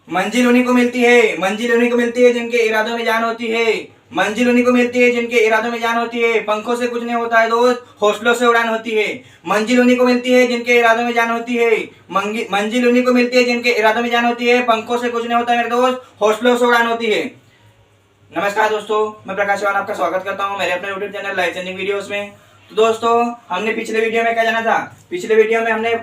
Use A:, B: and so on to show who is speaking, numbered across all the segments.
A: मंजिल उन्हीं को मिलती है, मंजिल उन्हीं को मिलती है जिनके इरादों में जान होती है। मंजिल उन्हीं को मिलती है जिनके इरादों में जान होती है। पंखों से कुछ नहीं होता है दोस्त, हौसलों से उड़ान होती है। मंजिल उन्हीं को मिलती है जिनके इरादों में जान होती है। मंजिल उन्हीं को मिलती है जिनके इरादों में जान होती है। पंखों से कुछ नहीं होता है मेरे दोस्त, हौसलों से उड़ान होती है। नमस्कार दोस्तों, मैं प्रकाश चौहान आपका स्वागत करता हूं मेरे अपने YouTube channel life changing videos में। तो दोस्तों, हमने पिछले वीडियो में क्या जाना था? पिछले वीडियो में हमने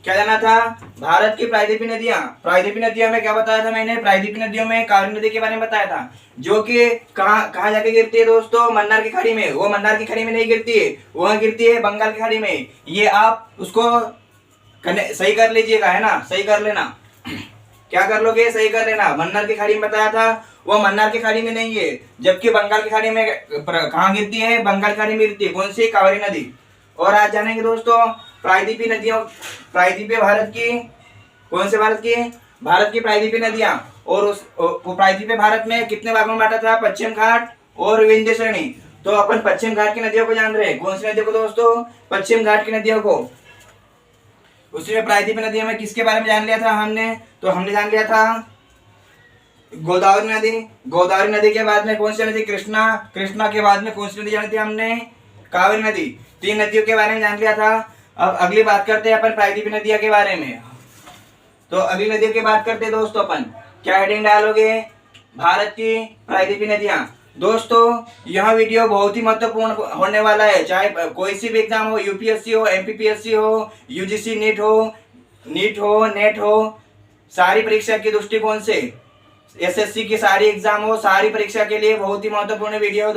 A: क्या जाना था? भारत की प्रायद्वीपीय नदियां। प्रायद्वीपीय नदियों में क्या बताया था मैंने? प्रायद्वीपीय नदियों में कावेरी नदी के बारे में बताया था, जो कि कहाँ जाके गिरती है दोस्तों? मन्नार की खाड़ी में। वो मन्नार की खाड़ी में नहीं गिरती है, वह गिरती है बंगाल की खाड़ी में। ये आप उसको सही कर लीजिएगा, है ना? सही कर लेना। क्या कर लोगे? सही कर लेना। मन्नार की खाड़ी में बताया था, वो मन्नार की खाड़ी में नहीं है, जबकि बंगाल की खाड़ी में कहाँ गिरती है? बंगाल की खाड़ी में गिरती है। कौन सी? कावेरी नदी। और आज जानेंगे दोस्तों प्रायद्वीपीय नदियों, प्रायद्वीपीय भारत की। कौन से भारत की? भारत की प्रायद्वीपीय नदियां। और उस प्रायद्वीपीय भारत में कितने भागों में बांटा था? पश्चिम घाट और विंध्य श्रेणी। तो अपन पश्चिम घाट की नदियों को जान रहे हैं। कौन सी नदियों को दोस्तों? पश्चिम घाट की नदियों को। उसी में प्रायद्वीपीय नदियों में किसके बारे में जान लिया था हमने? तो हमने जान लिया था गोदावरी नदी। गोदावरी नदी के बाद में कौन सी नदी? कृष्णा। कृष्णा के बाद में कौन सी नदी जानी थी हमने? कावेरी नदी। 3 नदियों के बारे में जान लिया था। अब अगली बात करते हैं अपन प्रायद्वीपीय नदियों के बारे में। तो अगली नदियों की बात करते हैं दोस्तों अपन। क्या हेडिंग डालोगे? भारत की प्रायद्वीपीय नदियां। दोस्तों, यह वीडियो बहुत ही महत्वपूर्ण होने वाला है। चाहे कोई सी भी एग्जाम हो, यूपीएससी हो, एमपीपीएससी हो, यूजीसी नीट हो, नेट हो, सारी परीक्षा के दृष्टिकोण से, एसएससी की सारी एग्जाम हो, सारी परीक्षा के लिए बहुत ही महत्वपूर्ण वीडियो है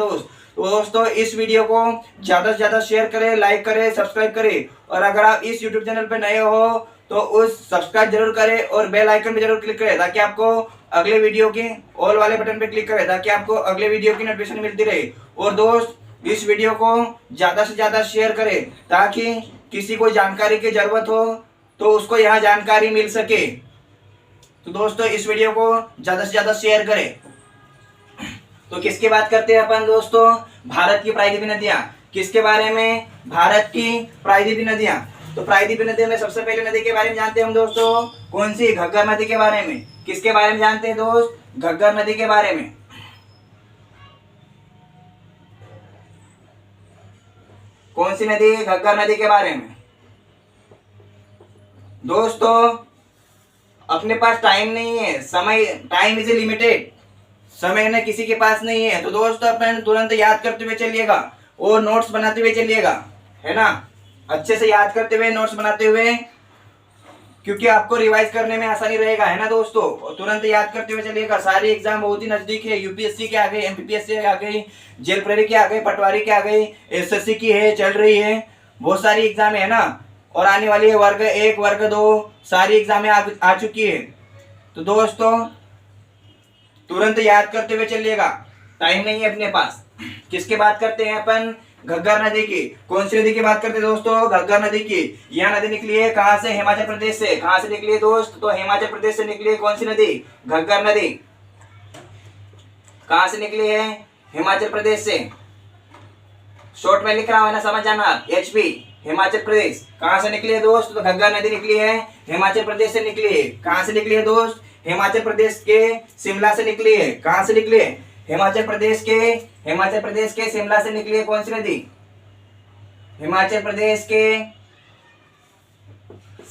A: दोस्तों इस वीडियो को ज्यादा से ज्यादा शेयर करें, लाइक करें, सब्सक्राइब करें। और अगर आप इस यूट्यूब चैनल पर नए हो तो उस सब्सक्राइब जरूर करें और बेल आइकन पे जरूर क्लिक करें, ताकि आपको अगले वीडियो की ऑल वाले बटन पे क्लिक करें, ताकि आपको अगले वीडियो की नोटिफिकेशन मिलती रहे। और दोस्त, इस वीडियो को ज्यादा से ज्यादा शेयर करें, ताकि किसी को जानकारी की जरूरत हो तो उसको यहाँ जानकारी मिल सके। तो दोस्तों, इस वीडियो को ज्यादा से ज्यादा शेयर करें। तो किसकी बात करते हैं अपन दोस्तों? भारत की प्रायद्वीपीय नदियां। किसके बारे में? भारत की प्रायद्वीपीय नदियां। तो प्रायद्वीपीय नदियों में सबसे पहले नदी के बारे में जानते हैं हम दोस्तों। कौन सी? घग्गर नदी के बारे में। किसके बारे में जानते हैं दोस्त? घग्गर नदी के बारे में। कौन सी नदी? घग्गर नदी के बारे में। दोस्तों, अपने पास टाइम नहीं है, समय, टाइम इज लिमिटेड। समय न किसी के पास नहीं है। तो दोस्तों, अपन तुरंत याद करते हुए चलिएगा और नोट्स बनाते हुए चलिएगा, है ना? अच्छे से याद करते हुए, नोट्स बनाते हुए, क्योंकि आपको रिवाइज करने में आसानी रहेगा, है ना दोस्तों? तुरंत याद करते हुए चलिएगा। सारी एग्जाम बहुत ही नजदीक है। यूपीएससी के आ गई, एमपीपीएससी के आ गई, जेल प्रेरी की आ गई, पटवारी की आ गई, एसएससी की है, चल रही है। बहुत सारी एग्जाम है ना, और आने वाली है वर्ग 1, वर्ग 2, सारी एग्जामें आ चुकी है। तो दोस्तों, तुरंत याद करते हुए चलिएगा, टाइम नहीं है अपने पास। किसकी बात करते हैं अपन? घग्गर नदी की। कौन सी नदी की बात करते हैं दोस्तों? घग्गर नदी की। यह नदी निकली है कहां से? हिमाचल प्रदेश से। कहां से निकली है दोस्त? तो हिमाचल प्रदेश से निकली है। कौन सी नदी? घग्गर नदी। कहां से निकली है? हिमाचल प्रदेश से। शॉर्ट में लिख रहा हूं ना, समझ जाना। एचपी, हिमाचल प्रदेश। कहां से निकली है दोस्त? तो घग्गर नदी निकली है, हिमाचल प्रदेश से निकली है। कहां से निकली है दोस्त? हिमाचल प्रदेश के शिमला से निकली है। कहां से निकली है? हिमाचल प्रदेश के शिमला से निकली है। कौन सी नदी? हिमाचल प्रदेश के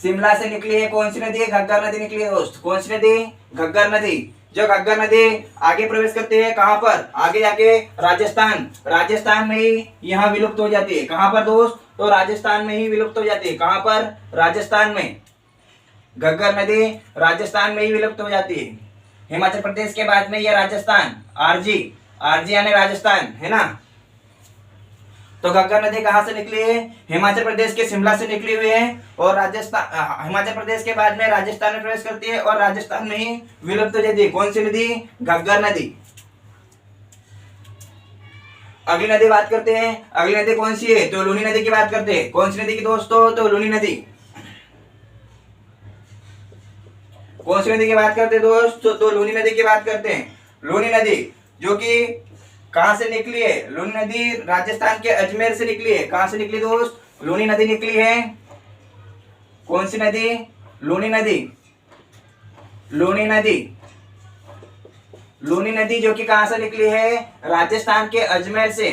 A: शिमला से निकली है। कौन सी नदी? घग्गर नदी निकली है दोस्त। कौन सी नदी? घग्गर नदी। जो घग्गर नदी आगे प्रवेश करती है, कहां पर? आगे जाके राजस्थान, राजस्थान में ही यहाँ विलुप्त हो जाती है। कहां पर दोस्त? तो राजस्थान में ही विलुप्त हो जाती है। कहां पर? राजस्थान में। घग्गर नदी राजस्थान में ही विलुप्त हो जाती है। हिमाचल प्रदेश के बाद में यह राजस्थान, आरजी, आरजी यानी राजस्थान, है ना? तो घग्गर नदी कहां से निकली है? हिमाचल प्रदेश के शिमला से निकली हुई है, और राजस्थान, हिमाचल प्रदेश के बाद में राजस्थान में प्रवेश करती है और राजस्थान में ही विलुप्त हो जाती है। कौन सी नदी? घग्गर नदी। अगली नदी बात करते हैं। अगली नदी कौन सी है? तो लूनी नदी की बात करते हैं। कौन सी नदी की दोस्तों? तो लूनी नदी। कौन सी नदी की बात करते हैं दोस्त? तो लूनी नदी की बात करते हैं। लूनी नदी, जो कि कहां से निकली है? लूनी नदी राजस्थान के अजमेर से निकली है। कहां से निकली दोस्त? लूनी नदी निकली है। कौन सी नदी? लूनी नदी। लूनी नदी, लूनी नदी जो कि कहां से निकली है? राजस्थान के अजमेर से।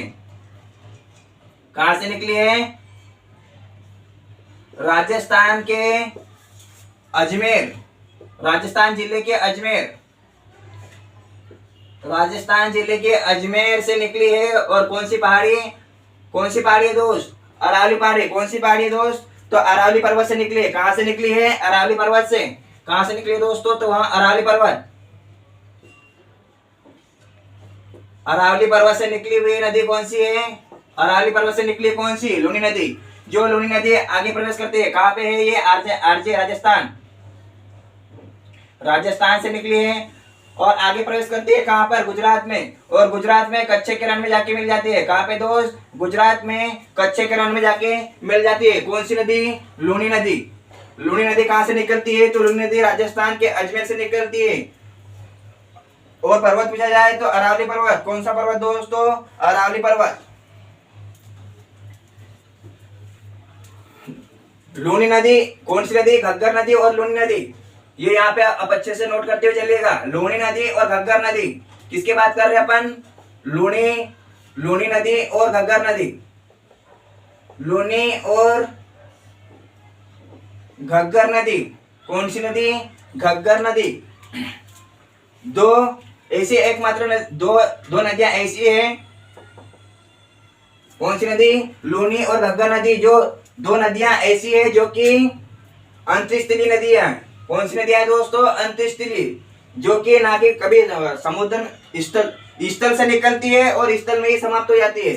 A: कहां से निकली है? राजस्थान के अजमेर, राजस्थान जिले के अजमेर, राजस्थान जिले के अजमेर से निकली है। और कौन सी पहाड़ी, कौन सी पहाड़ी है दोस्त? अरावली पहाड़ी। कौन सी पहाड़ी है दोस्त? तो अरावली पर्वत से निकली है। कहां से निकली है? अरावली पर्वत से। कहां से निकली है दोस्तों? तो वहां अरावली पर्वत, अरावली पर्वत से निकली हुई नदी कौन सी है? अरावली पर्वत से निकली कौन सी? लूनी नदी। जो लूनी नदी आगे प्रवेश करती है, कहां पे है ये? आरजे राजस्थान, राजस्थान से निकली है और आगे प्रवेश करती है कहां पर? गुजरात में। और गुजरात में कच्चे के रण में जाके मिल जाती है। कहां पे दोस्त? गुजरात में कच्चे के रण में जाके मिल जाती है। कौन सी नदी? लूनी नदी। लूनी नदी कहां से निकलती है? तो लूनी नदी राजस्थान के अजमेर से निकलती है। और पर्वत पूछा जाए तो अरावली पर्वत। कौन सा पर्वत दोस्तों? अरावली पर्वत। लूनी नदी, कौन सी नदी? घग्गर नदी और लूनी नदी। ये यहाँ पे आप अच्छे से नोट करते हुए चलिएगा। लूनी नदी और घग्गर नदी, किसकी बात कर रहे हैं अपन? लूनी नदी और घग्गर नदी। लूनी और घग्गर नदी, कौन सी नदी? घग्गर नदी। दो ऐसी एकमात्र दो नदियां ऐसी है। कौन सी नदी? लूनी और घग्गर नदी। जो दो नदियां ऐसी है जो कि अंतस्थलीय नदियां। कौन सी नदियां है दोस्तों? अंतस्थलीय, जो कि ना कि कभी समुद्र स्थल से निकलती है और स्थल में ही समाप्त हो जाती है।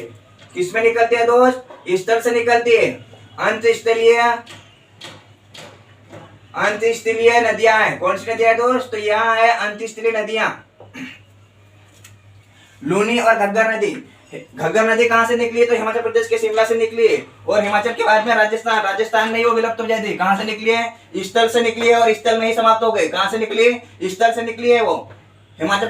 A: किस में निकलती है दोस्त? स्थल से निकलती है। अंतस्थलीय, अंतस्थलीय नदियां है। कौन सी नदियां है दोस्त? तो यहाँ है अंतस्थलीय नदियां, लूनी और घग्गर नदी। घग्गर नदी कहां से निकली है? तो हिमाचल प्रदेश के शिमला से निकली है। और हिमाचल के बाद में राजस्थान, राजस्थान में ही वो विलुप्त हो जाती है। कहां से निकली है? स्थल से निकली है और स्थल में ही समाप्त हो गई। कहां से निकली? स्थल से निकली है वो, हिमाचल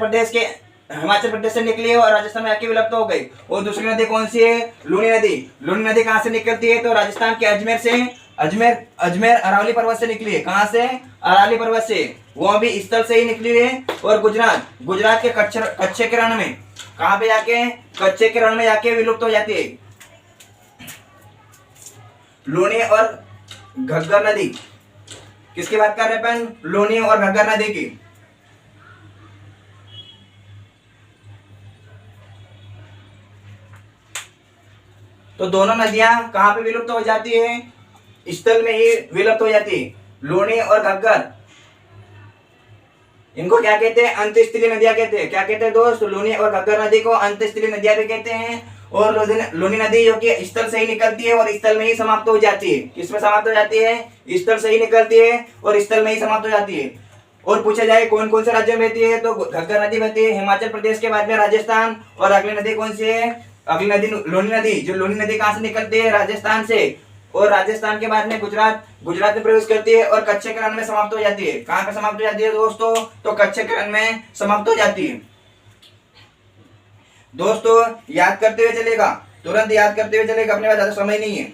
A: प्रदेश से निकली है और राजस्थान में आके विलुप्त हो गई। और दूसरी नदी कौन सी है? लूनी नदी। लूनी नदी कहां से निकलती है? तो राजस्थान के अजमेर से। अजमेर अरावली पर्वत से निकली है। कहां से? अरावली पर्वत से, वो भी स्थल से ही निकली है। और गुजरात के कच्चे के रण में, कहां पे जाके? कच्चे के रण में जाके विलुप्त हो जाती है। लूनी और घग्गर नदी, किसकी बात कर रहे हैं अपन? लूनी और घग्गर नदी की। तो दोनों नदियां कहां पे विलुप्त हो जाती है? स्थल में ही विलुप्त हो जाती है। लूनी और घग्गर, इनको क्या कहते हैं? अंतस्थलीय नदियां कहते हैं। क्या कहते हैं दोस्त? लूनी और घग्गर नदी को अंतस्थलीय नदियां भी कहते हैं। और लूनी नदी जो कि स्थल से ही निकलती है और स्थल में ही समाप्त हो जाती है। किसमें समाप्त हो जाती है? स्थल से ही निकलती है और स्थल में ही समाप्त हो जाती है। और पूछा जाए कौन कौन से राज्यों में बहती है? तो घग्गर नदी बहती है हिमाचल प्रदेश के बाद में राजस्थान। और अगली नदी कौन सी है? अगली नदी लूनी नदी। जो लूनी नदी कहां से निकलती है? राजस्थान से। और राजस्थान के बाद में गुजरात में प्रवेश करती है और कच्चे के रण में समाप्त हो जाती है। कहां पे समाप्त हो जाती है दोस्तों? तो कच्चे के रण में समाप्त हो जाती है। दोस्तों याद करते हुए चलेगा, तुरंत याद करते हुए चलेगा, अपने पास ज्यादा समय नहीं है।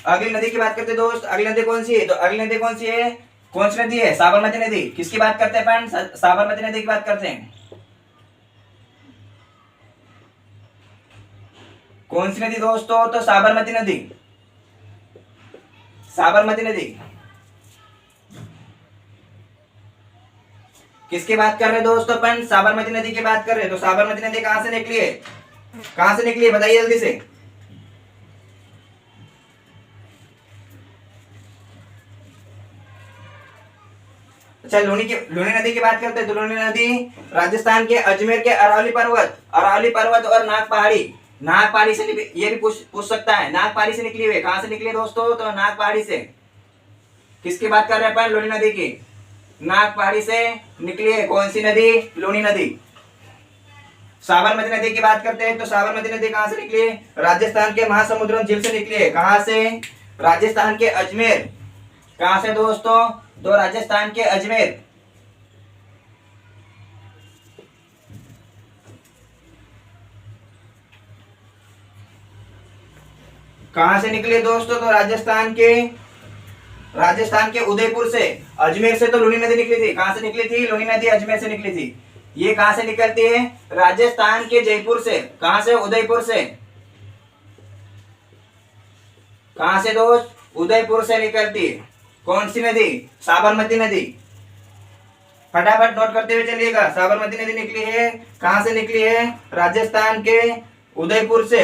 A: अगली नदी की बात करते हैं दोस्त। अगली नदी कौन सी है? तो अगली नदी कौन सी है? कौन सी नदी है? साबरमती नदी। किसकी बात करते हैं अपन? साबरमती नदी की बात करते हैं। कौन सी नदी दोस्तों? तो साबरमती नदी। साबरमती नदी किसकी बात कर रहे हैं दोस्तों? अपन साबरमती नदी की बात कर रहे हैं। तो साबरमती नदी कहां से निकली है? कहां से निकली है बताइए जल्दी से। अच्छा, लूनी नदी की बात करते हैं। तो लूनी नदी राजस्थान के अजमेर के अरावली पर्वत और नाग पहाड़ी से ये भी पूछ सकता है। नाग पहाड़ी से निकली हुई है। कहां से निकली है दोस्तों? तो नाग पहाड़ी से। किसकी बात कर रहे हैं अपन? लूनी नदी की। नाग पहाड़ी से निकली है। कौन सी नदी? लूनी नदी। साबरमती नदी की बात करते हैं। तो साबरमती नदी कहां से निकली है? राजस्थान के महासमुंद झील से निकली है। कहां से? राजस्थान के अजमेर। कहां से दोस्तों? तो राजस्थान के अजमेर। कहां से निकले दोस्तों? तो राजस्थान के राजस्थान के उदयपुर से, अजमेर से तो लूनी नदी निकली थी। कहां से निकली थी? लूनी नदी अजमेर से निकली थी। ये कहां से निकलती है? राजस्थान के जयपुर से। कहां से? उदयपुर से। कहां से दोस्त? उदयपुर से निकलती है। कौन सी नदी? साबरमती नदी। फटाफट नोट करते हुए चलिएगा। साबरमती नदी निकली है। कहां से निकली है? राजस्थान के उदयपुर से।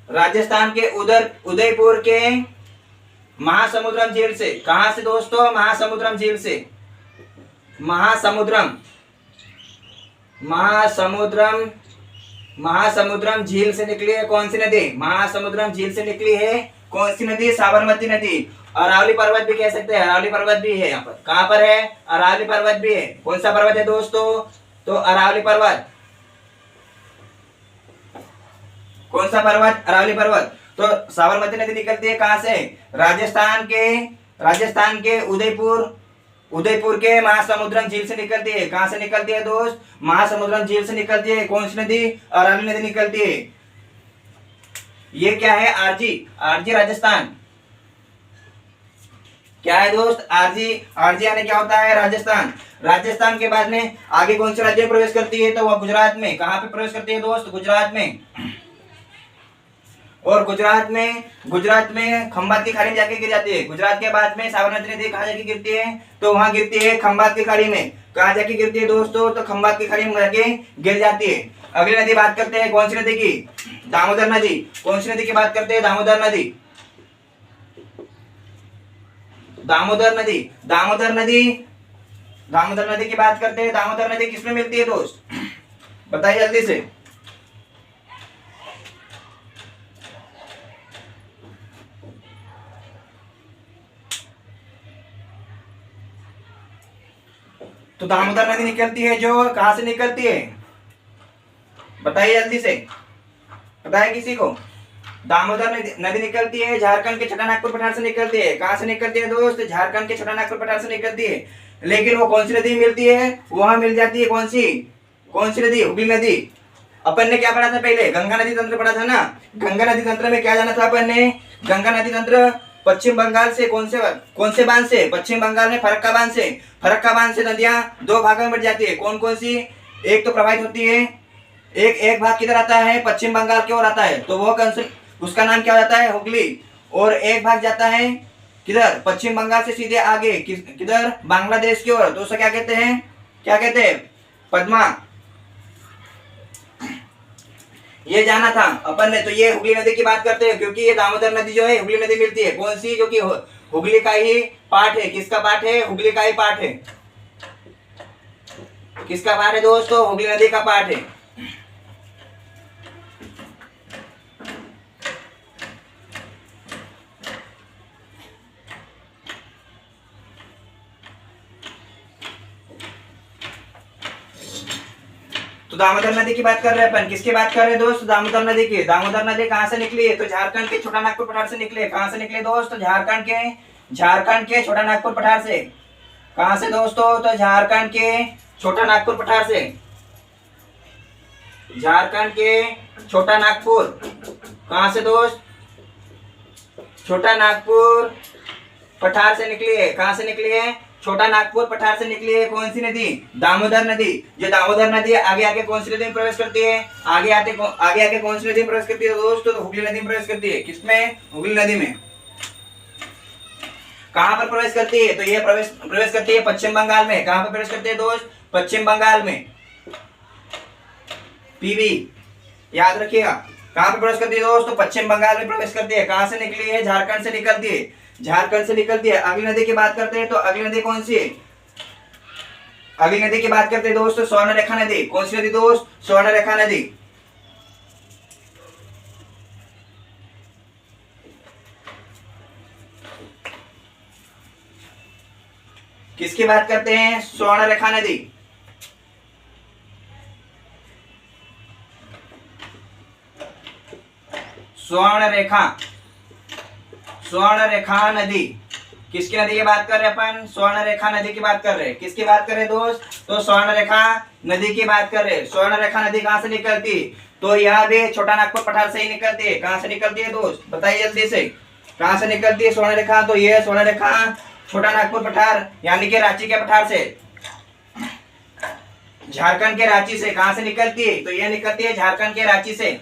A: राजस्थान के उदयपुर के महासमुद्रम झील से। कहां से दोस्तों? महासमुद्रम झील से। महासमुद्रम झील से निकली है कौन सी नदी? महासमुद्रम झील से निकली है कौन सी नदी? साबरमती नदी। अरावली पर्वत भी कह सकते हैं, अरावली पर्वत भी है यहाँ पर। कहां पर है? अरावली पर्वत भी है। कौन सा पर्वत है दोस्तों? तो अरावली पर्वत। कौन सा पर्वत? अरावली पर्वत। तो साबरमती नदी निकलती है कहां से? राजस्थान के उदयपुर के महासमुद्रम झील से निकलती है। कहां से निकलती है दोस्त? महासमुद्रम झील से निकलती है। कौन सी नदी? अरावली नदी निकलती है। ये क्या है? आरजी राजस्थान। क्या है दोस्त? आरजी यानी क्या होता है? राजस्थान। राजस्थान के बाद में आगे कौन से राज्य में प्रवेश करती है? तो वह गुजरात में। कहां पे प्रवेश करती है दोस्त? गुजरात में। और गुजरात में खंभात की खाड़ी में जाके गिर जाती है। गुजरात के बाद में साबरमती नदी कहाँ जाके गिरती है? तो वहां गिरती है खंभात की खाड़ी में। कहाँ जाके गिरती है दोस्तों? तो खंभात की खाड़ी में जाके गिर जाती है। अगली नदी बात करते हैं कौन सी नदी की? दामोदर नदी। कौन सी नदी की बात करते हैं? दामोदर नदी। दामोदर नदी की बात करते हैं। दामोदर नदी किसमें मिलती है दोस्त? बताइए जल्दी से। तो दामोदर नदी निकलती है जो कहां से निकलती है? बताइए जल्दी से। पता है किसी को? दामोदर नदी निकलती है झारखंड के छोटानागपुर पठार से निकलती है। कहां से निकलती है दोस्त? झारखंड के छोटानागपुर पठार से निकलती है। लेकिन वो कौन सी नदी मिलती है? वहां मिल जाती है कौन सी नदी? हुगली नदी। अपन ने क्या पढ़ा था पहले? गंगा नदी तंत्र पढ़ा था ना। गंगा नदी तंत्र में क्या जाना था अपन ने? गंगा नदी तंत्र पश्चिम बंगाल से कौन से बांध से? पश्चिम बंगाल में फरक्का बांध से नदियां दो भागों में बढ़ जाती है। कौन सी? एक तो प्रवाहित होती है, एक भाग किधर आता है? पश्चिम बंगाल की ओर आता है, तो वो उसका नाम क्या हो जाता है? हुगली। और एक भाग जाता है किधर? पश्चिम बंगाल से सीधे आगे किधर? बांग्लादेश की ओर, तो उसे क्या कहते हैं? पद्मा। ये जाना था अपन ने। तो ये हुगली नदी की बात करते हैं क्योंकि ये दामोदर नदी जो है हुगली नदी मिलती है। कौन सी? जो कि हुगली का ही पार्ट है। किसका पार्ट है? हुगली का ही पार्ट है। किसका पार्ट है दोस्तों? हुगली नदी का पार्ट है। तो दामोदर नदी की बात कर रहे हैं अपन। किसकी बात कर रहे हैं दोस्त? दामोदर नदी की। दामोदर नदी कहां से निकली है? तो झारखंड के छोटानागपुर पठार से निकले। कहां से निकले दोस्त? झारखंड के छोटानागपुर पठार से। कहां से दोस्तों? तो झारखंड के छोटानागपुर पठार से। झारखंड के छोटानागपुर। कहां से दोस्त? छोटानागपुर पठार से निकली है। कहां से निकली है? छोटानागपुर पठार से निकली है। कौन सी नदी? दामोदर नदी। जो दामोदर नदी आगे कौन सी नदी में प्रवेश करती है? आगे आगे कौन सी नदी में प्रवेश करती है दोस्तों? तो हुगली नदी में प्रवेश करती है। किसमें? हुगली नदी में। कहां पर प्रवेश करती है? तो ये प्रवेश करती है पश्चिम बंगाल में। कहां पर प्रवेश करती है दोस्त? पश्चिम बंगाल में। पीवी याद रखिएगा। कहां पर प्रवेश करती है दोस्त? तो पश्चिम बंगाल में प्रवेश करती है। कहां से निकली है? झारखंड से निकलती है। अगली नदी की बात करते हैं। तो अगली नदी कौन सी है? अगली नदी की बात करते हैं दोस्तों स्वर्णरेखा नदी। कौन सी नदी दोस्त? स्वर्णरेखा नदी। किसकी बात करते हैं? स्वर्णरेखा नदी। स्वर्णरेखा नदी। किसकी नदी की बात कर रहे हैं अपन? स्वर्णरेखा नदी की बात कर रहे हैं। किसकी बात कर रहे हैं दोस्त? तो स्वर्णरेखा नदी की बात कर रहे हैं। स्वर्णरेखा नदी कहां से निकलती? तो यहाँ भी छोटा नागपुर पठार से ही निकलती है। कहाँ से निकलती है दोस्त, बताइए जल्दी से, कहाँ से निकलती है स्वर्ण रेखा? तो ये स्वर्ण रेखा छोटा नागपुर पठार यानी कि रांची के पठार से, झारखंड के रांची से। कहां से निकलती है? तो ये निकलती है झारखंड के रांची से।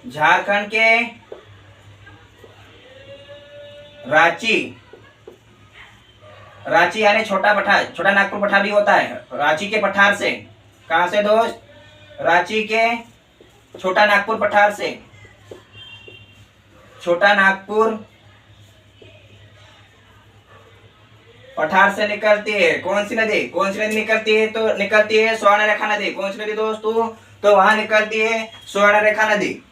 A: झारखंड के रांची, रांची यानी छोटा पठार, छोटा नागपुर पठार भी होता है। रांची के पठार से, कहां से दोस्त? रांची के छोटा नागपुर पठार से, छोटा नागपुर पठार से निकलती है कौन सी नदी? कौन सी नदी निकलती है? तो निकलती है स्वर्ण रेखा नदी। कौन सी नदी दोस्तों? तो वहां निकलती है स्वर्ण रेखा नदी।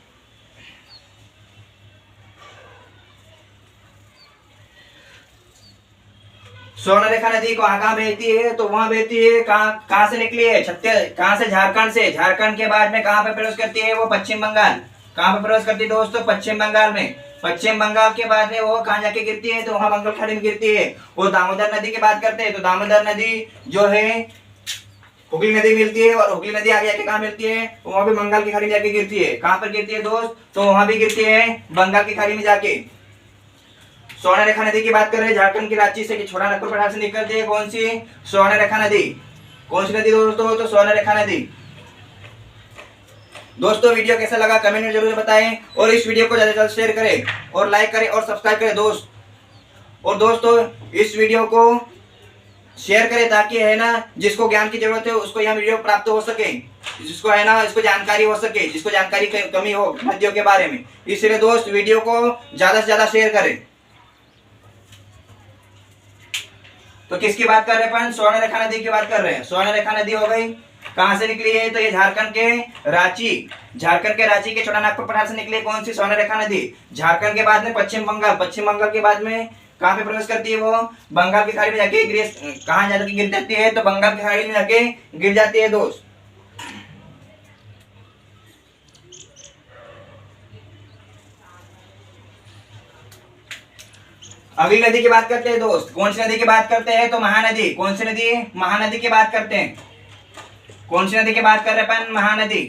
A: स्वर्ण रेखा नदी को कहाँ बहती है? तो वहां बहती है, कहाँ से निकली है? कहाँ से? झारखंड से। झारखंड के बाद में कहाँ पे प्रवेश करती है? वो पश्चिम बंगाल। कहाँ पे प्रवेश करती है दोस्तों? पश्चिम बंगाल में। पश्चिम बंगाल के बाद में वो कहाँ जाके गिरती है? तो वहां बंगाल खाड़ी में गिरती है। वो दामोदर नदी की बात करते हैं, तो दामोदर नदी जो है हुगली नदी मिलती है, और हुगली नदी आगे जाके कहाँ मिलती है? वहां भी बंगाल की खाड़ी में जाके गिरती है। कहाँ पर गिरती है दोस्त? तो वहां भी गिरती है बंगाल की खाड़ी में जाके। स्वर्ण रेखा नदी की बात कर रहे हैं झारखंड की रांची से, कि छोटा नागपुर पठार से निकलती है कौन सी? स्वर्ण रेखा नदी। कौन सी नदी दोस्तों? तो स्वर्ण रेखा नदी। दोस्तों वीडियो कैसा लगा कमेंट में जरूर बताएं, और इस वीडियो को ज्यादा से ज्यादा शेयर करें और लाइक करें और सब्सक्राइब करें दोस्त। और दोस्तों इस वीडियो को शेयर करें ताकि है ना जिसको ज्ञान की जरूरत है उसको यह वीडियो प्राप्त हो सके, जिसको है ना इसको जानकारी हो सके, जिसको जानकारी कमी हो नदियों के बारे में। इसलिए दोस्त वीडियो को ज्यादा से ज्यादा शेयर करें। तो किसकी बात कर रहे हैं अपन? स्वर्ण रेखा नदी की बात कर रहे हैं। स्वर्ण रेखा नदी हो गई, कहां से निकली है? तो ये झारखंड के रांची, झारखंड के रांची के छोटा नागपुर पठार से निकली है कौन सी? स्वर्ण रेखा नदी। झारखंड के बाद में पश्चिम बंगाल, पश्चिम बंगाल के बाद में कहां पे प्रवेश करती है? वो बंगाल की खाड़ी में जाके कहां जाके गिर जाती है? तो बंगाल की खाड़ी में जाके गिर जाती है दोस्त। अगली नदी की बात करते हैं दोस्त। कौन सी नदी की बात करते हैं? तो महानदी। कौन सी नदी? महानदी की बात करते हैं। कौन सी नदी की बात कर रहे हैं अपन? महानदी।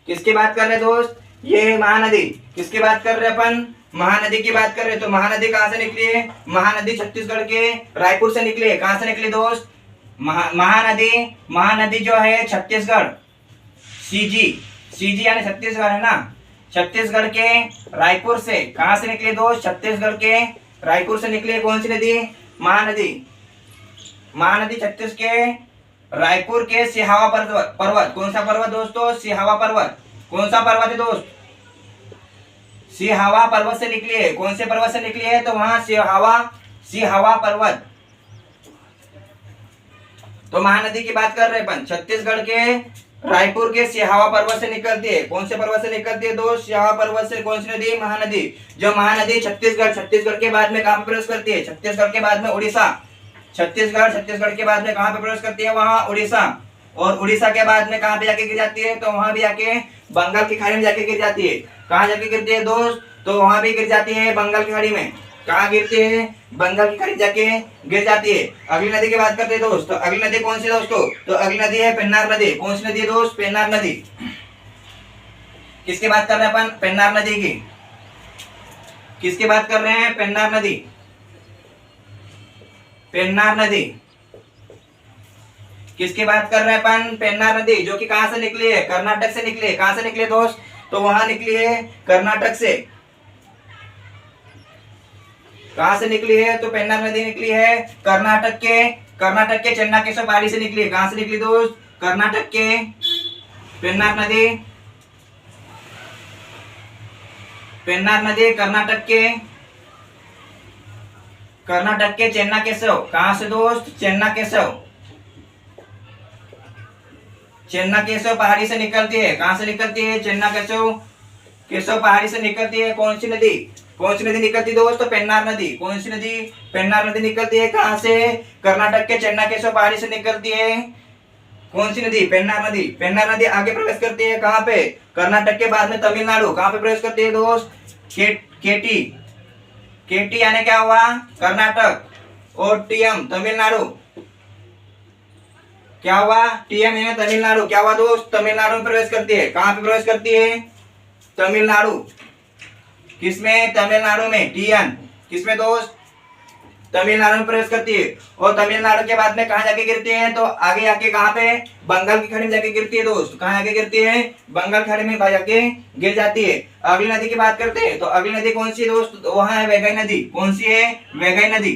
A: किसकी बात कर रहे हैं दोस्त? ये महानदी। किसकी बात कर रहे हैं अपन? महानदी की बात कर रहे हैं। तो महानदी कहां से निकली है? महानदी छत्तीसगढ़ के रायपुर से निकली है। कहां से निकली दोस्त? महानदी जो है छत्तीसगढ़, सीजी यानी छत्तीसगढ़ है ना, छत्तीसगढ़ के रायपुर से। कहां से निकली दोस्त? छत्तीसगढ़ के रायपुर से निकली। कौन सी नदी? महानदी। महानदी छत्तीसगढ़ के रायपुर के सिहावा पर्वत। कौन सा पर्वत दोस्तों? सिहावा पर्वत। कौन सा पर्वत है दोस्त? सिहावा पर्वत से निकली है। कौन से पर्वत से निकली है? तो वहां सिहावा पर्वत। तो महानदी की बात कर रहे हैं अपन, छत्तीसगढ़ के रायपुर के सिहावा पर्वत से निकलती है। कौन से पर्वत से निकलती है दोस्त? सिहावा पर्वत से। कौन सी नदी? महानदी। जो महानदी छत्तीसगढ़ के बाद में कहां पर प्रवेश करती है? छत्तीसगढ़ के बाद में उड़ीसा। छत्तीसगढ़ के बाद में कहां पर प्रवेश करती है? वहां उड़ीसा। और उड़ीसा के बाद में कहां पे जाके गिर जाती है? तो वहां भी जाके बंगाल की खाड़ी में जाके गिर जाती है। कहां जाके गिरती है दोस्त? तो वहां भी गिर जाती है बंगाल की खाड़ी में। कहां गिरती है? बंगाल की खाड़ी जाके गिर जाती है। अगली नदी की बात करते हैं दोस्त। तो अगली नदी कौन सी दोस्तों? तो अगली नदी है पेन्नार नदी। कौन सी नदी है दोस्त? पेन्नार नदी। किसकी बात कर रहे हैं अपन? पेन्नार नदी की। किसकी बात कर रहे हैं? पेन्नार नदी। पेन्नार नदी। किसकी बात कर रहे हैं अपन? पेन्नार नदी, जो कि कहां से निकली है? कर्नाटक से निकली है। कहां से निकली है दोस्त? तो वहां निकली है कर्नाटक से। कहां से निकली है? तो पेन्नार नदी निकली है कर्नाटक के चेन्नाकेशव पहाड़ी से निकली है। कहां से निकली दोस्त? कर्नाटक के पेन्नार नदी। पेन्नार नदी कर्नाटक के चेन्नाकेशव। कहां से दोस्त? चेन्नाकेशव पहाड़ी से निकलती है। कहां से निकलती है? चेन्नाकेशव पहाड़ी से निकलती है। कौन सी नदी? कौन सी नदी निकलती है दोस्त? तो पेन्नार नदी। कौन सी नदी? पेन्नार नदी निकलती है। कहां से? कर्नाटक के चेन्नाकेशव पहाड़ी से निकलती है। कौन सी नदी? पेन्नार नदी। पेन्नार नदी आगे प्रवेश करती है कहां पे? कर्नाटक के बाद में तमिलनाडु। कहां पे प्रवेश करती है दोस्त? केटी। केटी यानी क्या हुआ, कर्नाटक, और टीएम तमिलनाडु, क्या हुआ, टीएम यानी तमिलनाडु, क्या हुआ दोस्त, तमिलनाडु में प्रवेश करती है। कहां पे प्रवेश करती है, तमिलनाडु, किसमें, तमिलनाडु में, टीएन किसमें दोस्त, तमिलनाडु में प्रवेश करती है। और तमिलनाडु के बाद में कहां जाके गिरती है, तो आगे जाके कहां पे, बंगाल की खाड़ी में जाके गिरती है दोस्त। कहां जाके गिरती है, बंगाल की खाड़ी में जाके गिर जाती है। अगली नदी की बात करते हैं, तो अगली नदी कौन सी है दोस्त, वहां है वैगई नदी। कौन सी है, वैगई नदी,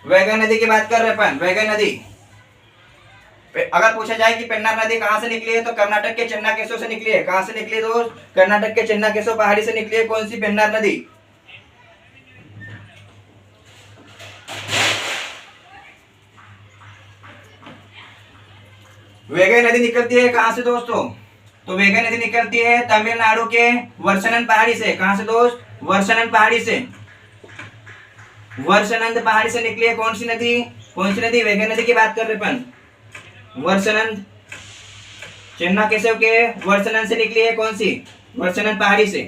A: वैगई नदी की बात कर रहे अपन, वैगई नदी। अगर पूछा जाए कि पेन्नार नदी कहां से निकली है, तो कर्नाटक के चेन्नाकेशव से निकली है। कहां से निकली है दोस्त, कर्नाटक के चेन्नाकेशव पहाड़ी से निकली है। कौन सी, पेन्नार नदी। वैगई नदी निकलती है कहां से दोस्तों, तो वैगई नदी निकलती है तमिलनाडु के वर्षनंद पहाड़ी से। कहां से दोस्त, वर्षनंद पहाड़ी से, वर्षनंद पहाड़ी से निकली है। कौन सी नदी, कौन सी नदी, वैगई नदी की बात कर रहे अपन। वर्षनंद, चेन्नाकेशव के वर्षनंद से निकली है। कौन सी, वर्षनंद पहाड़ी से,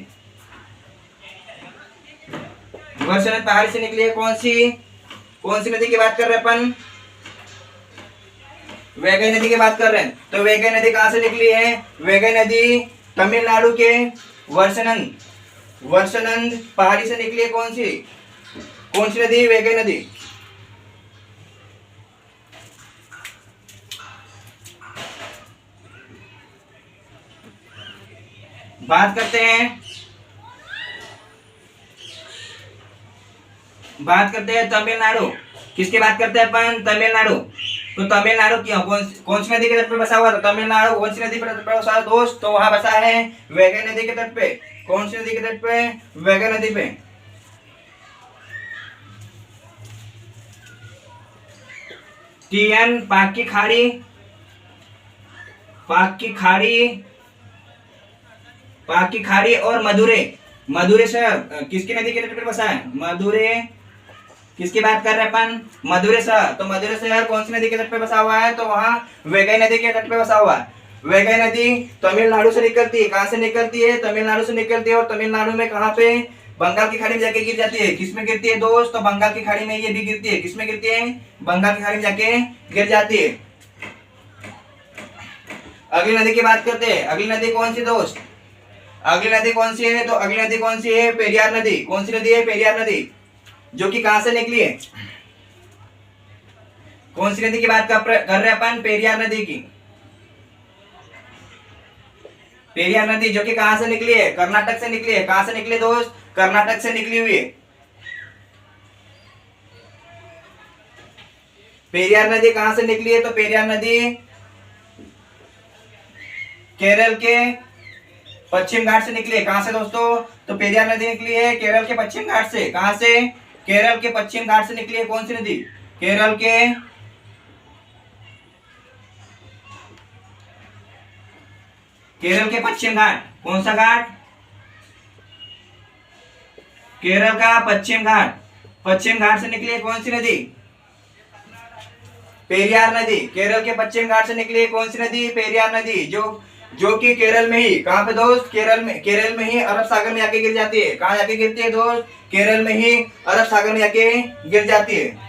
A: वर्षनंद पहाड़ी से निकली है। कौन सी नदी की बात कर रहे अपन, वैगई नदी की बात कर रहे हैं। तो वैगई नदी कहां से निकली है, वैगई नदी तमिलनाडु के वर्षनंद, वर्षनंद पहाड़ी से निकली है। कौन सी नदी, वैगई नदी। बात करते हैं तमिलनाडु, किसकी बात करते हैं अपन, तमिलनाडु। तो तमिलनाडु की कौन सी नदी के तट पे बसा हुआ था, तमिलनाडु कौन सी नदी पर बसा है दोस्त, तो वहां बसा है वैगई नदी के तट पे। कौन सी नदी के तट पे, वैगई नदी पे। टीएन, पाक की खाड़ी, पाक की खाड़ी, पाक की खाड़ी, और मदुरै, मदुरै शहर किसकी नदी के तट पे बसा है, मदुरै, किसकी बात कर रहे हैं अपन, मदुरै शहर। तो मदुरै शहर कौन सी नदी के तट पे बसा हुआ है, तो वहां वैगई नदी के तट पे बसा हुआ है। वैगई नदी तमिलनाडु से निकलती है। कहां से निकलती है, तमिलनाडु से निकलती है। और तमिलनाडु में कहां पे, बंगाल की खाड़ी में जाके गिर जाती है। किसमें गिरती है दोस्त, तो बंगाल की खाड़ी में ये भी गिरती है। किसमें गिरती है, बंगाल की खाड़ी में जाके गिर जाती है। अगली नदी की बात करते हैं, अगली नदी कौन सी दोस्त, अगली नदी कौन सी है, तो अगली नदी कौन सी है, पेरियार नदी। कौन सी नदी है, पेरियार नदी, जो कि कहां से निकली है, कौन सी नदी की बात कर रहे हैं अपन, पेरियार नदी की। पेरियार नदी जो कि कहां से निकली है, कर्नाटक से निकली है। कहां से निकली दोस्त, कर्नाटक से निकली हुई है। पेरियार नदी कहां से निकली है, तो पेरियार नदी केरल के पश्चिम घाट से निकली है। कहां से दोस्तों, तो पेरियार नदी निकली है केरल के पश्चिम घाट से। कहां से, केरल के पश्चिम घाट से निकली है। कौन सी नदी, केरल के पश्चिम घाट। कौन सा घाट, केरल का पश्चिम घाट, पश्चिम घाट से निकली है। कौन सी नदी, पेरियार नदी, केरल के पश्चिम घाट से निकली है। कौन सी नदी, पेरियार नदी, जो कि केरल में ही, कहां पे दोस्त, केरल में ही अरब सागर में जाके गिर जाती है। कहां जाके गिरती है दोस्त, केरल में ही अरब सागर में जाके गिर जाती है।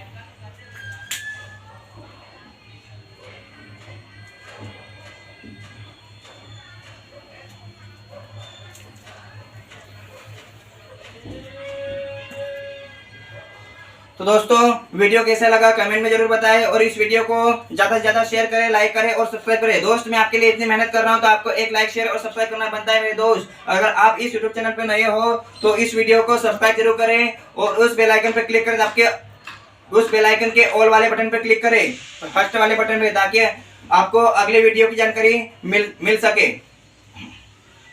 A: तो दोस्तों वीडियो कैसा लगा कमेंट में जरूर बताएं, और इस वीडियो को ज्यादा से ज्यादा शेयर करें, लाइक करें और सब्सक्राइब करें। दोस्त मैं आपके लिए इतनी मेहनत कर रहा हूं, तो आपको एक लाइक, शेयर और सब्सक्राइब करना बनता है मेरे दोस्त। अगर आप इस यूट्यूब चैनल पे नए हो तो इस वीडियो को सब्सक्राइब जरूर करें, और उस बेल आइकन पर क्लिक करें, आपके उस बेल आइकन के ऑल वाले बटन पर क्लिक करें, फर्स्ट वाले बटन पे, ताकि आपको अगले वीडियो की जानकारी मिल सके।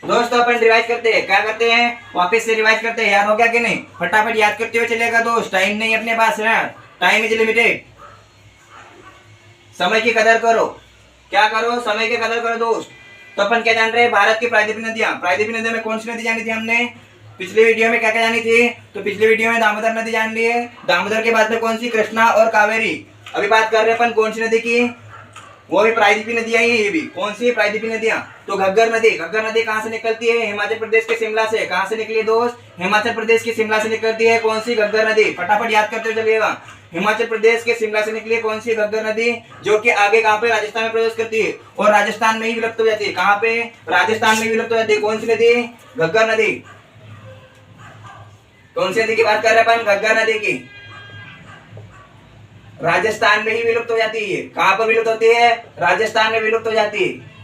A: दोस्तों अपन रिवाइज करते हैं, क्या करते हैं, वापस से रिवाइज करते हैं। याद हो गया कि नहीं, फटाफट याद करते हुए चलेगा दोस्त, टाइम नहीं अपने पास है, टाइम इज लिमिटेड। समय की कदर करो, क्या करो, समय की कदर करो दोस्त। तो अपन क्या जान रहे हैं, भारत की प्रायद्वीपीय नदियां, प्रायद्वीपीय नदियों में कौन सी नदी जानी थी हमने, पिछले वीडियो में क्या क्या जानी थी, तो पिछले वीडियो में दामोदर नदी जान ली है। दामोदर के बाद में कौन सी, कृष्णा और कावेरी। अभी बात कर रहे हैं अपन कौन सी नदी की, वो भी प्रायद्वीपीय नदियां ही है। ये भी कौन सी है? प्रायद्वीपीय नदियां। तो घग्गर नदी कहाँ से निकलती है? हिमाचल प्रदेश के शिमला से। कहाँ से निकली है दोस्त? हिमाचल प्रदेश के शिमला से निकलती है। कौन सी? घग्गर नदी। फटाफट याद करते हुए चलिएगा। हिमाचल प्रदेश के शिमला से निकली है कौन सी? घग्गर नदी, जो कि आगे कहाँ पे? राजस्थान में प्रवेश करती है और राजस्थान में ही विलुप्त हो जाती है। कहाँ पे? राजस्थान में विलुप्त हो जाती है। कौन सी नदी? घग्गर नदी। कौन सी नदी की बात कर रहे हैं अपन? घग्गर नदी की। राजस्थान में ही विलुप्त हो जाती है। कहां पर विलुप्त होती है? राजस्थान में विलुप्त हो जाती है।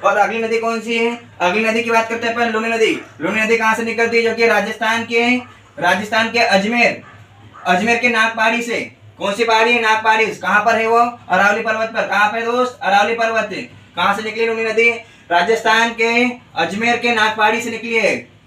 A: और अगली नदी कौन सी है? अगली नदी की बात करते हैं अपन, लूनी नदी। लूनी नदी कहां से निकलती है? जो कि राजस्थान के अजमेर के नागपहाड़ी से। कौन सी पहाड़ी है? नागपहाड़ी। कहां पर है वो? अरावली पर्वत पर। कहां पर दोस्त? अरावली पर्वत। कहां से निकली लूनी नदी? राजस्थान के अजमेर के नागपहाड़ी से निकली है।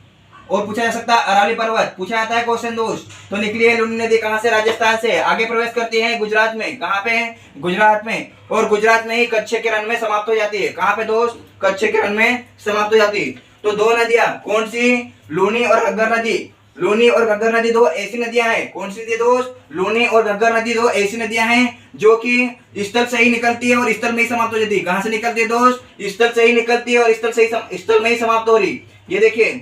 A: और पूछा जा सकता है अरावली पर्वत, पूछा जाता है क्वेश्चन दोस्त। तो निकली है लूनी नदी कहां से? राजस्थान से। आगे प्रवेश करती है गुजरात में। कहां पे? गुजरात में। और गुजरात में ही कच्छ के रण में समाप्त हो जाती है। कहां पे दोस्त? कच्छ के रण में समाप्त हो जाती है। तो दो नदियां कौन सी? लूनी और घग्गर नदी। लूनी और घग्गर नदी दो ऐसी नदियां हैं। कौन सी नदी दोस्त? लूनी और घग्गर नदी दो ऐसी नदियां हैं जो कि स्थल से ही निकलती है और स्थल में ही समाप्त हो जाती है। कहां से निकलती है दोस्त? स्थल से ही निकलती है और स्थल में ही समाप्त हो रही। ये देखिए,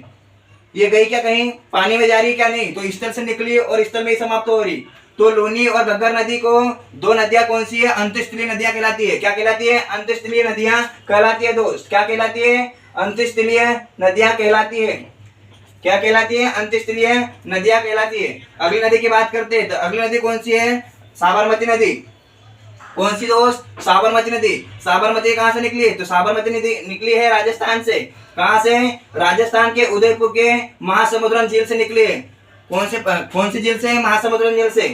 A: ये गई क्या कहीं? पानी में जा रही है क्या? नहीं। तो स्थल से निकली और स्थल में ही समाप्त हो रही। तो लूनी और घग्गर नदी को दो नदियां कौन सी है? अंतस्थलीय नदियां कहलाती है। क्या कहलाती है? अंतस्थलीय नदियां कहलाती है दोस्त। क्या कहलाती है? अंतस्थलीय नदियां कहलाती है। क्या कहलाती है? अंतस्थलीय नदियां कहलाती है। अगली नदी की बात करते हैं। तो अगली नदी कौन सी है? साबरमती नदी। कौन सी दोस्त? साबरमती नदी। साबरमती कहां से निकली है? तो साबरमती नदी निकली है राजस्थान से। कहां से? राजस्थान के उदयपुर के महासमुद्रम झील से निकली है। कौन सी झील से? महासमुद्रम झील से।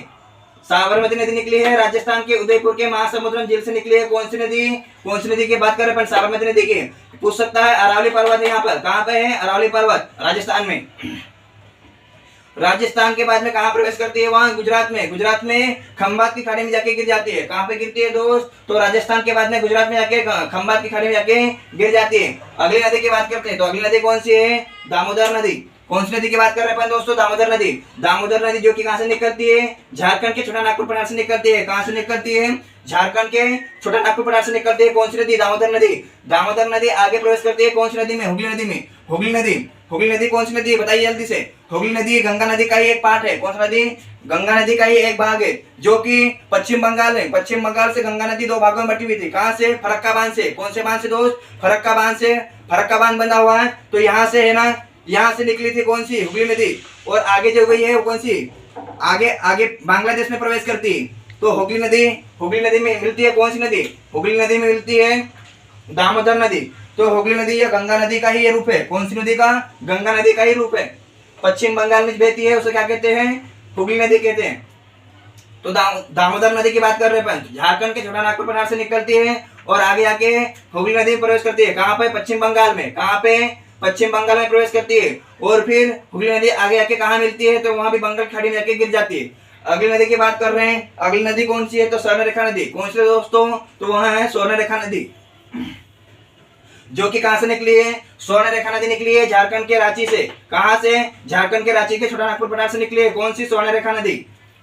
A: साबरमती नदी निकली है राजस्थान के उदयपुर के महासमुद्रम झील से निकली है। कौन सी नदी? कौन सी नदी की बात कर रहे हैं? साबरमती नदी की। पूछ सकता है अरावली पर्वत है यहाँ पर। कहां पे है? अरावली पर्वत राजस्थान में। राजस्थान के बाद में कहां प्रवेश करती है? वहां गुजरात में। गुजरात में खंभात की खाड़ी में जाके गिर जाती है। कहां पे गिरती है दोस्त? तो राजस्थान के बाद में गुजरात में जाके खंभात की खाड़ी में जाके गिर जाती है। अगली नदी की बात करते हैं। तो अगली नदी कौन सी है? दामोदर नदी। कौन सी नदी की बात कर रहे हैं दोस्तों? दामोदर नदी। दामोदर नदी जो कि कहां से निकलती है? झारखंड के छोटा नागपुर पठार से निकलती है। कहां से निकलती है? झारखंड के छोटा नागपुर पठार से निकलती है। कौन सी नदी? दामोदर नदी। दामोदर नदी आगे प्रवेश करती है कौन सी नदी में? हुगली नदी में। हुगली नदी। हुगली नदी कौन सी नदी है? बताइए जल्दी से। हुगली नदी गंगा नदी का ही एक पार्ट है। कौन सा नदी? गंगा नदी का ही एक भाग है, जो कि पश्चिम बंगाल में। पश्चिम बंगाल से गंगा नदी दो भागों में बटी हुई थी। कहां से? फरक्का बांध से। कौन से बांध से दोस्त? फरक्का बांध से। फरक्का बांध बंधा हुआ है तो यहाँ से है ना, यहाँ से निकली थी कौन सी? हुगली नदी। और आगे जो गई है वो कौन सी? आगे आगे बांग्लादेश में प्रवेश करती है। तो हुगली नदी में मिलती है कौन सी नदी? हुगली नदी में मिलती है दामोदर नदी। तो हुगली नदी या गंगा नदी का ही ये रूप है। कौन सी नदी का? गंगा नदी का ही रूप है। पश्चिम बंगाल में बहती है, उसे क्या कहते हैं? हुगली नदी कहते हैं। तो दामोदर नदी की बात कर रहे हैं अपन। झारखंड के छोटा नागपुर पठार से निकलती है और आगे आके हुगली नदी में प्रवेश करती है। कहाँ पे? पश्चिम बंगाल में। कहाँ पे? पश्चिम बंगाल में प्रवेश करती है। और फिर हुगली नदी आगे आके कहाँ मिलती है? तो वहां भी बंगाल खाड़ी में जाके गिर जाती है। अगली नदी की बात कर रहे हैं। अगली नदी कौन सी है? तो स्वर्णरेखा नदी। कौन सी दोस्तों? तो वहां है स्वर्णरेखा नदी, जो कि कहां से निकली है? स्वर्णरेखा नदी निकली है झारखंड के रांची से। कहां से? झारखंड के रांची के छोटा नागपुर पठार से निकली है। कौन सी? स्वर्णरेखा नदी।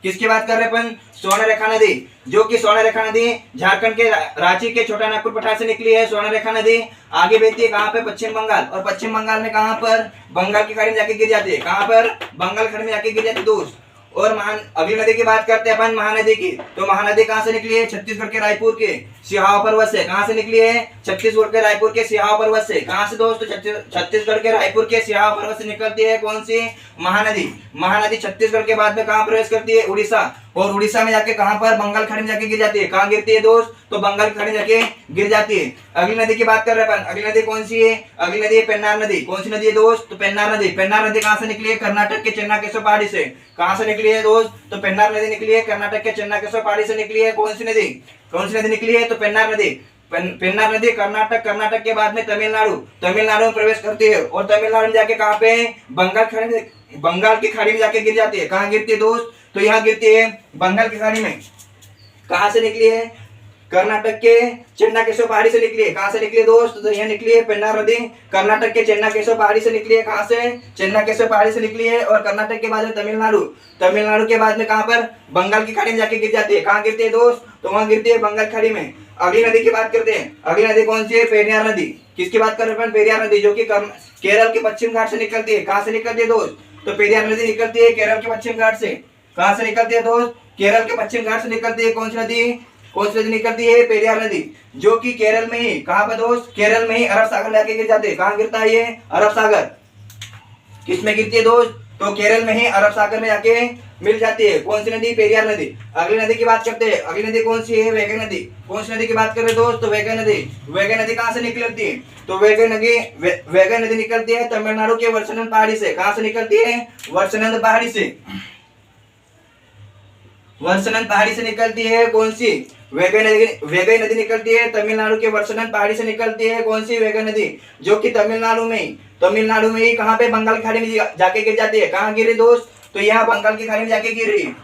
A: किसकी बात कर रहे हैं अपन? स्वर्णरेखा नदी, जो कि स्वर्णरेखा नदी झारखंड के रांची के छोटा नागपुर पठार से निकली है। स्वर्णरेखा नदी आगे बहती है कहां पे? पश्चिम बंगाल। और पश्चिम बंगाल में कहां पर? बंगाल की खाड़ी में जाके गिर जाती है। कहां पर? बंगाल खाड़ी में जाके गिर जाती है दोस्त। और अगली नदी की बात करते हैं अपन महानदी की। तो महानदी कहां से निकली है? छत्तीसगढ़ के रायपुर के सिहावा पर्वत से। कहां से निकली है? छत्तीसगढ़ के रायपुर के सिहावा पर्वत से। कहां से दोस्तों? छत्तीसगढ़ के रायपुर के सिहावा पर्वत से निकलती है कौन सी? महानदी। महानदी छत्तीसगढ़ के बाद में कहां प्रवेश करती है? उड़ीसा। और उड़ीसा में जाके कहां पर? बंगाल खाड़ी में जाके गिर जाती है। कहां गिरती है दोस्त? तो बंगाल की खाड़ी में जाके गिर जाती है। अगली नदी की बात कर रहे हैं अपन। अगली नदी कौन सी है? अगली नदी है पेन्नार नदी। कौन सी नदी है दोस्त? तो पेन्नार नदी। पेन्नार नदी कहां से निकली है? कर्नाटक के चेन्नाकेश्वर पहाड़ी से। कहां से निकली है दोस्त? तो पेन्नार नदी निकली है कर्नाटक के चेन्नाकेश्वर पहाड़ी से निकली है। कौन सी नदी? कौन सी नदी निकली है? तो पेन्नार नदी। पेन्नार नदी कर्नाटक के बाद में तमिलनाडु में प्रवेश करती है। और तमिलनाडु में जाके कहां पे? बंगाल की खाड़ी में जाके गिर जाती है। कहां गिरती है दोस्त? तो यहाँ गिरती है बंगाल की खाड़ी में। कहां से निकली है? कर्नाटक के चेन्नाकेशव पहाड़ी से निकली है। कहाँ से निकली है दोस्त? तो यह निकली है पेन्नार नदी कर्नाटक के चेन्नाकेशव पहाड़ी से निकली है। कहाँ से? चेन्नाकेशव पहाड़ी से निकली है। और कर्नाटक के बाद में तमिलनाडु, तमिलनाडु के बाद में कहाँ पर? बंगाल की खाड़ी में जाके गिर जाती है। कहाँ गिरती है दोस्त? तो वहां गिरती है बंगाल खाड़ी में। अगली नदी की बात करते हैं। अगली नदी कौन सी है? पेरियार नदी। किसकी बात कर रहे हैं? पेरियार नदी, जो कि केरल के पश्चिम घाट से निकलती है। कहाँ से निकलती है दोस्त? तो पेरियार नदी निकलती है केरल के पश्चिम घाट से। कहाँ से निकलती है दोस्त? केरल के पश्चिम घाट से निकलती है। कौन सी नदी? कौन सी नदी निकलती है? पेरियार नदी, जो कि केरल में ही, कहाँ पर दोस्त? केरल में ही अरब सागर में जाके गिर जाते हैं। कहाँ गिरता है ये? अरब सागर। किस में गिरती है दोस्त? तो केरल में ही अरब सागर में जाके मिल जाती है। कौन सी नदी? पेरियार नदी। अगली नदी की बात करते हैं। अगली नदी कौन सी है? वैगई नदी। कौन सी नदी की बात कर रहे हैं दोस्त? तो वैगई नदी। वैगई नदी कहाँ से निकलती है? तो वैगई नदी निकलती है तमिलनाडु के वर्षनंद पहाड़ी से। कहाँ से निकलती है? वर्षनंद पहाड़ी से। वर्षनंद पहाड़ी से निकलती है। कौन सी? वैगई नदी निकलती है तमिलनाडु के वर्षनंद पहाड़ी से निकलती है। कौन सी? वैगई नदी, जो कि तमिलनाडु में ही कहाँ पे? बंगाल की खाड़ी में जाके गिर जाती है। कहाँ गिरी दोस्त? तो यहाँ बंगाल की खाड़ी में जाके गिर रही है।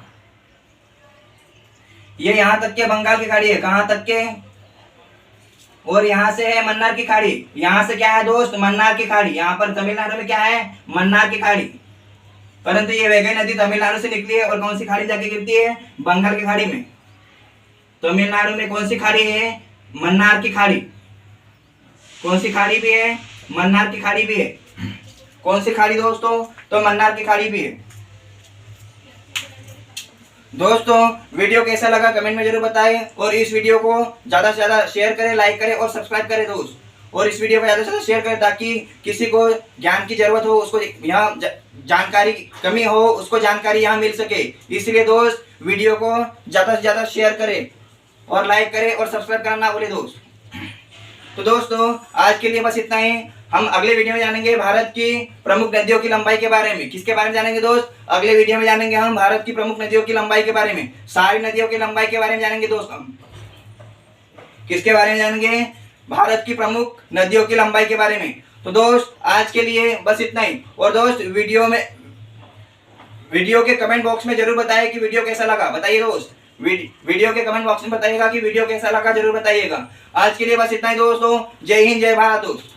A: ये यहाँ तक के बंगाल की खाड़ी है। कहाँ तक के? और यहाँ से है मन्नार की खाड़ी। यहाँ से क्या है दोस्त? मन्नार की खाड़ी। यहाँ पर तमिलनाडु में क्या है? मन्नार की खाड़ी। परंतु ये वैगई नदी तमिलनाडु से निकली है और कौन सी खाड़ी में जाके गिरती है? बंगाल की खाड़ी में। तमिलनाडु में कौन सी खाड़ी है? मन्नार की खाड़ी। कौन सी खाड़ी भी है? मन्नार की खाड़ी भी है। कौन सी खाड़ी दोस्तों? तो मन्नार की खाड़ी भी है। दोस्तों वीडियो कैसा लगा कमेंट में जरूर बताएं और इस वीडियो को ज्यादा से ज्यादा शेयर करें, लाइक करें और सब्सक्राइब करें दोस्त। और इस वीडियो को ज्यादा से ज्यादा शेयर करें ताकि किसी को ज्ञान की जरूरत हो, उसको यहाँ जानकारी कमी हो, उसको जानकारी यहाँ मिल सके। इसलिए दोस्त वीडियो को ज्यादा से ज्यादा शेयर करें और लाइक करें और सब्सक्राइब करना ना भूले दोस्त। तो दोस्तों आज के लिए बस इतना ही। हम अगले वीडियो में जानेंगे भारत की प्रमुख नदियों की लंबाई के बारे में। किसके बारे में जानेंगे दोस्त? अगले वीडियो में जानेंगे हम भारत की प्रमुख नदियों की लंबाई के बारे में। सारी नदियों की लंबाई के बारे में जानेंगे दोस्त हम। किसके बारे में जानेंगे? भारत की प्रमुख नदियों की लंबाई के बारे में। तो दोस्त आज के लिए बस इतना ही। और दोस्त वीडियो के कमेंट बॉक्स में जरूर बताइए कि वीडियो कैसा लगा। बताइए दोस्त, वीडियो के कमेंट बॉक्स में बताइएगा कि वीडियो कैसा लगा, जरूर बताइएगा। आज के लिए बस इतना ही दोस्तों। जय हिंद, जय भारत दोस्त।